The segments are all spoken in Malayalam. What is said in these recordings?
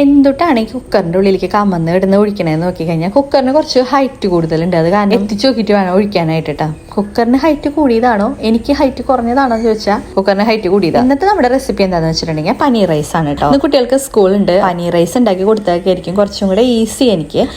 എന്തുട്ടാണ് ഈ കുക്കറിന്റെ ഉള്ളിലേക്ക് കമന്ന് ഇടുന്ന ഒഴിക്കണേന്ന് നോക്കിക്കഴിഞ്ഞാൽ കുക്കറിന് കുറച്ച് ഹൈറ്റ് കൂടുതലുണ്ട്. അത് കാരണം എത്തിച്ചു നോക്കിയിട്ട് വേണം ഒഴിക്കാനായിട്ട് കേട്ടോ. കുക്കറിന് ഹൈറ്റ് കൂടിയതാണോ എനിക്ക് ഹൈറ്റ് കുറഞ്ഞതാണോ എന്ന് ചോദിച്ചാൽ കുക്കറിന് ഹൈറ്റ് കൂടിയതാണ്. ഇന്നത്തെ നമ്മുടെ റെസിപ്പി എന്താണെന്ന് വെച്ചിട്ടുണ്ടെങ്കിൽ പനീർ റൈസ് ആണ് കേട്ടോ. ഇന്ന് കുട്ടികൾക്ക് സ്കൂളുണ്ട്. പനീർ റൈസ് ഉണ്ടാക്കി കൊടുത്തായിരിക്കും കുറച്ചും കൂടെ ഈസി.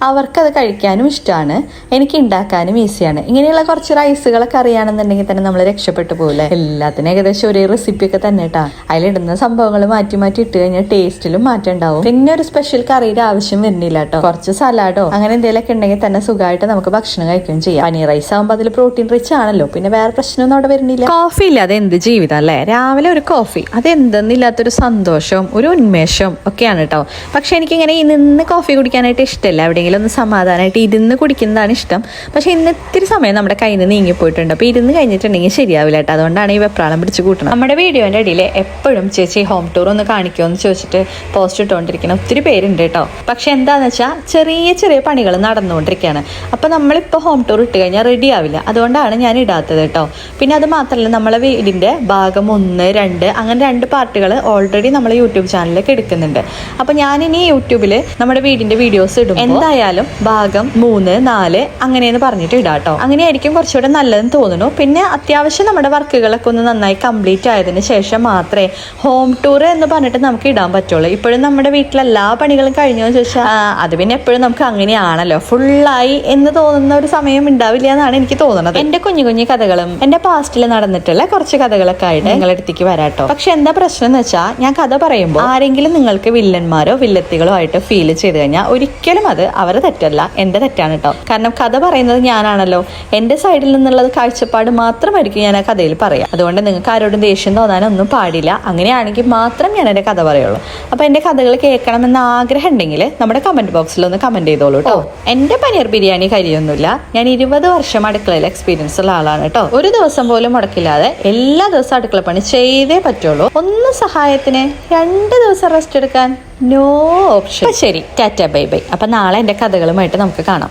അവർക്ക് അത് കഴിക്കാനും ഇഷ്ടമാണ്, എനിക്ക് ഉണ്ടാക്കാനും ഈസിയാണ്. ഇങ്ങനെയുള്ള കുറച്ച് റൈസുകളൊക്കെ അറിയാണെന്നുണ്ടെങ്കിൽ തന്നെ നമ്മൾ രക്ഷപ്പെട്ടു പോകില്ലേ. എല്ലാത്തിനും ഏകദേശം ഒരേ റെസിപ്പി ഒക്കെ തന്നെ കേട്ടാ. അതിലിടുന്ന സംഭവങ്ങൾ മാറ്റി മാറ്റി ഇട്ട് കഴിഞ്ഞാൽ ടേസ്റ്റിലും മാറ്റം ഉണ്ടാവും. പിന്നെ ഒരു സ്പെഷ്യൽ കറിയുടെ ആവശ്യം വരുന്നില്ല കേട്ടോ. കുറച്ച് സലാഡോ അങ്ങനെ എന്തെങ്കിലുമൊക്കെ ഉണ്ടെങ്കിൽ തന്നെ സുഖമായിട്ട് നമുക്ക് ഭക്ഷണം കഴിക്കുകയും ചെയ്യാം. പനീർ റൈസ് ആകുമ്പോൾ അതിൽ പ്രോട്ടീൻ റിച്ച് ആണല്ലോ. പിന്നെ വേറെ പ്രശ്നമൊന്നും അവിടെ വരുന്നില്ല. കോഫി ഇല്ലാതെ എന്ത് ജീവിതം അല്ലേ. രാവിലെ ഒരു കോഫി, അത് എന്തെന്നില്ലാത്തൊരു സന്തോഷവും ഒരു ഉന്മേഷവും ഒക്കെയാണ് കേട്ടോ. പക്ഷെ എനിക്കിങ്ങനെ നിന്ന് കോഫി കുടിക്കാനായിട്ട് ഇഷ്ടമല്ല. എവിടെയെങ്കിലും ഒന്ന് സമാധാനമായിട്ട് ഇരുന്ന് കുടിക്കുന്നതാണ് ഇഷ്ടം. പക്ഷെ ഇന്ന് ഇത്തിരി സമയം നമ്മുടെ കയ്യിൽ നിന്ന് നീങ്ങിപ്പോയിട്ടുണ്ട്. അപ്പോൾ ഇരുന്ന് കഴിഞ്ഞിട്ടുണ്ടെങ്കിൽ ശരിയാവില്ല കേട്ടോ. അതുകൊണ്ടാണ് ഈ വെപ്രാളം പിടിച്ച് കൂട്ടണം. നമ്മുടെ വീഡിയോന്റെ ഇടയിൽ എപ്പോഴും ചേച്ചി ഹോം ടൂർ ഒന്ന് കാണിക്കുമോ എന്ന് ചോദിച്ചിട്ട് പോസ്റ്റ് ഇട്ടുകൊണ്ടിരിക്കണം ഒത്തിരി പേരുണ്ട് കേട്ടോ. പക്ഷെ എന്താന്ന് വെച്ചാൽ ചെറിയ ചെറിയ പണികൾ നടന്നുകൊണ്ടിരിക്കുകയാണ്. അപ്പം നമ്മളിപ്പോൾ ഹോം ടൂർ ഇട്ട് കഴിഞ്ഞാൽ റെഡി ആവില്ല. അതുകൊണ്ടാണ് ഞാൻ ഇടാത്തത് കേട്ടോ. പിന്നെ അത് മാത്രമല്ല, നമ്മളെ വീടിൻ്റെ ഭാഗം 1, 2 അങ്ങനെ 2 പാർട്ടുകൾ ഓൾറെഡി നമ്മൾ യൂട്യൂബ് ചാനലിലേക്ക് എടുക്കുന്നുണ്ട്. അപ്പം ഞാനിനി യൂട്യൂബിൽ നമ്മുടെ വീടിൻ്റെ വീഡിയോസ് ഇടും. എന്തായാലും ഭാഗം 3, 4 അങ്ങനെയെന്ന് പറഞ്ഞിട്ട് ഇടാം കേട്ടോ. അങ്ങനെയായിരിക്കും കുറച്ചുകൂടെ നല്ലതെന്ന് തോന്നുന്നു. പിന്നെ അത്യാവശ്യം നമ്മുടെ വർക്കുകളൊക്കെ ഒന്ന് നന്നായി കംപ്ലീറ്റ് ആയതിനു ശേഷം മാത്രമേ ഹോം ടൂർ എന്ന് പറഞ്ഞിട്ട് നമുക്ക് ഇടാൻ പറ്റുള്ളൂ. ഇപ്പോഴും നമ്മുടെ വീട്ടിലെല്ലാ പണികളും കഴിഞ്ഞോ ചോദിച്ചാൽ അത് പിന്നെ എപ്പോഴും നമുക്ക് അങ്ങനെയാണല്ലോ. ഫുള്ളായി എന്ന് തോന്നുന്ന ഒരു സമയം ഉണ്ടാവില്ല എന്നാണ് എനിക്ക് തോന്നുന്നത്. എന്റെ കുഞ്ഞു കുഞ്ഞു കഥകളും എന്റെ പാസ്റ്റിൽ നടന്നിട്ടുള്ള കുറച്ച് കഥകളൊക്കെ ആയിട്ട് നിങ്ങളുടെ അടുത്തേക്ക് വരാട്ടോ. പക്ഷെ എന്താ പ്രശ്നം എന്ന് വെച്ചാൽ, ഞാൻ കഥ പറയുമ്പോൾ ആരെങ്കിലും നിങ്ങൾക്ക് വില്ലന്മാരോ വില്ലത്തികളോ ആയിട്ട് ഫീൽ ചെയ്ത് കഴിഞ്ഞാൽ ഒരിക്കലും അത് അവരെ തെറ്റല്ല, എന്റെ തെറ്റാണ് കേട്ടോ. കാരണം കഥ പറയുന്നത് ഞാനാണല്ലോ. എന്റെ സൈഡിൽ നിന്നുള്ളത് കാഴ്ചപ്പാട് മാത്രമായിരിക്കും ഞാൻ ആ കഥയിൽ പറയാം. അതുകൊണ്ട് നിങ്ങൾക്ക് ആരോടും ദേഷ്യം തോന്നാനൊന്നും പാടില്ല. അങ്ങനെയാണെങ്കിൽ മാത്രം ഞാൻ എന്റെ കഥ പറയുള്ളൂ. അപ്പൊ എന്റെ കഥകൾ കേൾക്കണമെന്ന് ആഗ്രഹം ഉണ്ടെങ്കിൽ നമ്മുടെ കമന്റ് ബോക്സിൽ ഒന്ന് കമന്റ് ചെയ്തോളൂ കേട്ടോ. എന്റെ പനീർ ബിരിയാണി കരിയൊന്നുമില്ല. ഞാൻ 20 വർഷം അടുക്കളയിൽ എക്സ്പീരിയൻസ് ഉള്ള ആളാണ് കേട്ടോ. ഒരു ദിവസം പോലും മുടക്കില്ലാതെ എല്ലാ ദിവസവും അടുക്കള പണി ചെയ്തേ പറ്റുള്ളൂ. ഒന്ന് സഹായത്തിന് 2 ദിവസം റെസ്റ്റ് എടുക്കാൻ നോ ഓപ്ഷൻ. ശരി, ടാറ്റ ബൈ ബൈ. അപ്പൊ നാളെ എന്റെ കഥകളുമായിട്ട് നമുക്ക് കാണാം.